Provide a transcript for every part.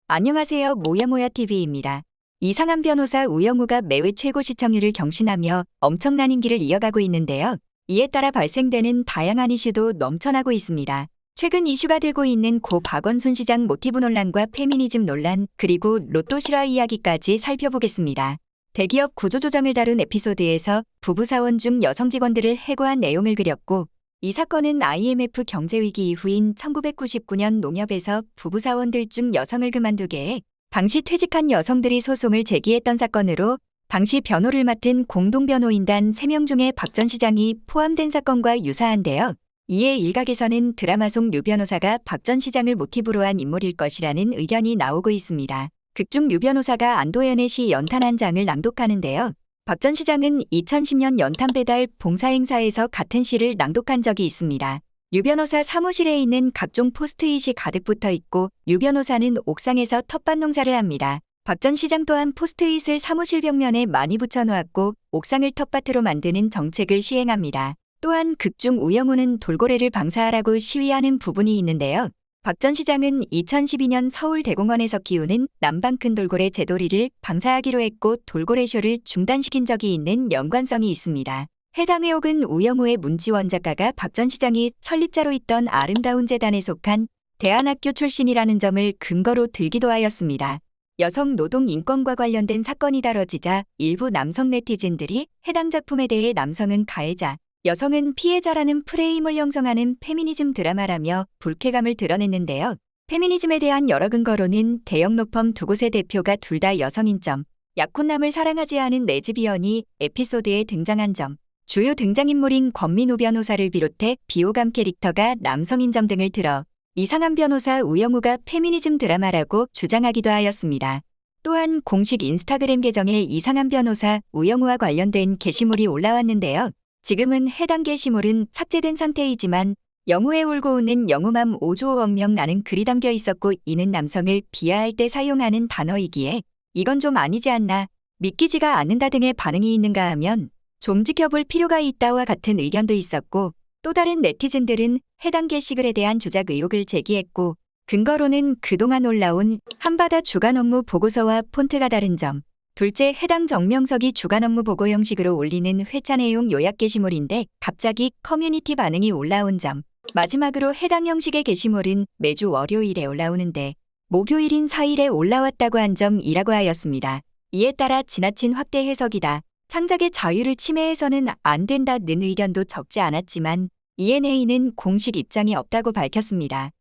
안녕하세요. 모야모야TV입니다. 이상한 변호사 우영우가 매회 최고 시청률을 경신하며 엄청난 인기를 이어가고 있는데요. 이에 따라 발생되는 다양한 이슈도 넘쳐나고 있습니다. 최근 이슈가 되고 있는 고 박원순 시장 모티브 논란과 페미니즘 논란, 그리고 로또 실화 이야기까지 살펴보겠습니다. 대기업 구조조정을 다룬 에피소드에서 부부 사원 중 여성 직원들을 해고한 내용을 그렸고, 이 사건은 IMF 경제위기 이후인 1999년 농협에서 부부 사원들 중 여성을 그만두게 해 당시 퇴직한 여성들이 소송을 제기했던 사건으로, 당시 변호를 맡은 공동변호인단 3명 중에 박 전 시장이 포함된 사건과 유사한데요. 이에 일각에서는 드라마 속 류 변호사가 박 전 시장을 모티브로 한 인물일 것이라는 의견이 나오고 있습니다. 극중 류 변호사가 안도연의 시 연탄 한 장을 낭독하는데요. 박 전 시장은 2010년 연탄 배달 봉사행사에서 같은 시를 낭독한 적이 있습니다. 류 변호사 사무실에 있는 각종 포스트잇이 가득 붙어 있고, 류 변호사는 옥상에서 텃밭 농사를 합니다. 박 전 시장 또한 포스트잇을 사무실 벽면에 많이 붙여놓았고, 옥상을 텃밭으로 만드는 정책을 시행합니다. 또한 극중 우영우는 돌고래를 방사하라고 시위하는 부분이 있는데요. 박 전 시장은 2012년 서울대공원에서 키우는 남방 큰 돌고래 제도리를 방사하기로 했고, 돌고래쇼를 중단시킨 적이 있는 연관성이 있습니다. 해당 의혹은 우영우의 문지원 작가가 박 전 시장이 설립자로 있던 아름다운 재단에 속한 대안학교 출신이라는 점을 근거로 들기도 하였습니다. 여성 노동 인권과 관련된 사건이 다뤄지자 일부 남성 네티즌들이 해당 작품에 대해 남성은 가해자, 여성은 피해자라는 프레임을 형성하는 페미니즘 드라마라며 불쾌감을 드러냈는데요. 페미니즘에 대한 여러 근거로는 대형 로펌 두 곳의 대표가 둘 다 여성인 점, 약혼남을 사랑하지 않은 레즈비언이 에피소드에 등장한 점, 주요 등장인물인 권민우 변호사를 비롯해 비호감 캐릭터가 남성인 점 등을 들어 이상한 변호사 우영우가 페미니즘 드라마라고 주장하기도 하였습니다. 또한 공식 인스타그램 계정에 이상한 변호사 우영우와 관련된 게시물이 올라왔는데요. 지금은 해당 게시물은 삭제된 상태이지만 영우에 울고 웃는 영우맘 5조 5억 명 라는 글이 담겨 있었고, 이는 남성을 비하할 때 사용하는 단어이기에 이건 좀 아니지 않나, 믿기지가 않는다 등의 반응이 있는가 하면 좀 지켜볼 필요가 있다와 같은 의견도 있었고, 또 다른 네티즌들은 해당 게시글에 대한 조작 의혹을 제기했고, 근거로는 그동안 올라온 한바다 주간 업무 보고서와 폰트가 다른 점, 둘째, 해당 정명석이 주간 업무 보고 형식으로 올리는 회차 내용 요약 게시물인데 갑자기 커뮤니티 반응이 올라온 점, 마지막으로 해당 형식의 게시물은 매주 월요일에 올라오는데 목요일인 4일에 올라왔다고 한 점이라고 하였습니다. 이에 따라 지나친 확대 해석이다, 창작의 자유를 침해해서는 안 된다는 의견도 적지 않았지만 ENA는 공식 입장이 없다고 밝혔습니다.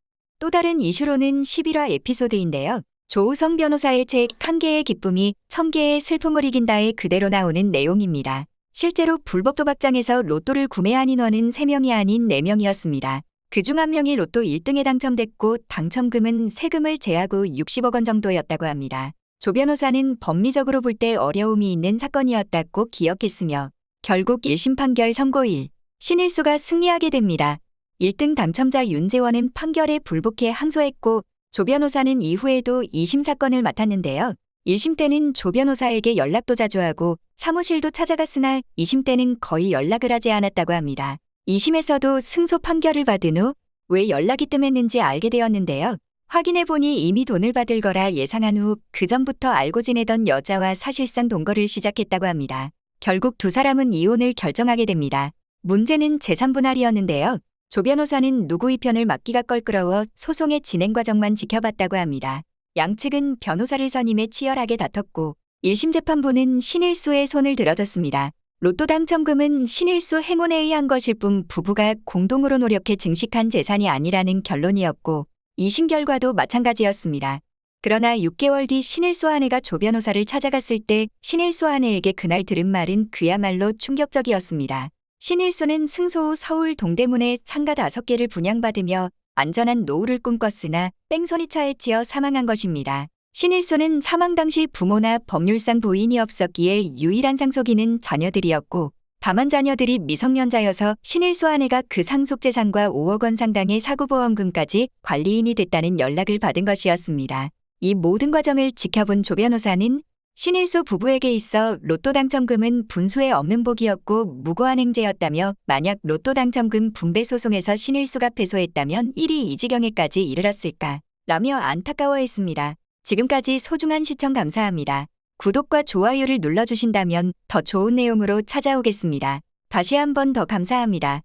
또 다른 이슈로는 11화 에피소드인데요. 조우성 변호사의 책 한 개의 기쁨이 1000개의 슬픔을 이긴다에 그대로 나오는 내용입니다. 실제로 불법 도박장에서 로또를 구매한 인원은 3명이 아닌 4명이었습니다. 그중 1명이 로또 1등에 당첨됐고, 당첨금은 세금을 제하고 60억 원 정도였다고 합니다. 조 변호사는 법리적으로 볼 때 어려움이 있는 사건이었다고 기억했으며, 결국 1심 판결 선고일 신일수가 승리하게 됩니다. 1등 당첨자 윤재원은 판결에 불복해 항소했고, 조 변호사는 이후에도 2심 사건을 맡았는데요. 1심 때는 조 변호사에게 연락도 자주 하고 사무실도 찾아갔으나 2심 때는 거의 연락을 하지 않았다고 합니다. 2심에서도 승소 판결을 받은 후 왜 연락이 뜸했는지 알게 되었는데요. 확인해보니 이미 돈을 받을 거라 예상한 후 그 전부터 알고 지내던 여자와 사실상 동거를 시작했다고 합니다. 결국 두 사람은 이혼을 결정하게 됩니다. 문제는 재산 분할이었는데요. 조 변호사는 누구의 편을 맡기가 껄끄러워 소송의 진행 과정만 지켜봤다고 합니다. 양측은 변호사를 선임해 치열하게 다퉜고, 1심 재판부는 신일수의 손을 들어줬습니다. 로또 당첨금은 신일수 행운에 의한 것일 뿐 부부가 공동으로 노력해 증식한 재산이 아니라는 결론이었고, 2심 결과도 마찬가지였습니다. 그러나 6개월 뒤 신일수 아내가 조 변호사를 찾아갔을 때 신일수 아내에게 그날 들은 말은 그야말로 충격적이었습니다. 신일수는 승소 후 서울 동대문에 상가 5개를 분양받으며 안전한 노후를 꿈꿨으나 뺑소니차에 치여 사망한 것입니다. 신일수는 사망 당시 부모나 법률상 부인이 없었기에 유일한 상속인은 자녀들이었고, 다만 자녀들이 미성년자여서 신일수 아내가 그 상속재산과 5억 원 상당의 사고보험금까지 관리인이 됐다는 연락을 받은 것이었습니다. 이 모든 과정을 지켜본 조 변호사는 신일수 부부에게 있어 로또 당첨금은 분수에 없는 복이었고 무고한 행제였다며, 만약 로또 당첨금 분배 소송에서 신일수가 패소했다면 일이 이 지경에까지 이르렀을까 라며 안타까워했습니다. 지금까지 소중한 시청 감사합니다. 구독과 좋아요를 눌러주신다면 더 좋은 내용으로 찾아오겠습니다. 다시 한번 더 감사합니다.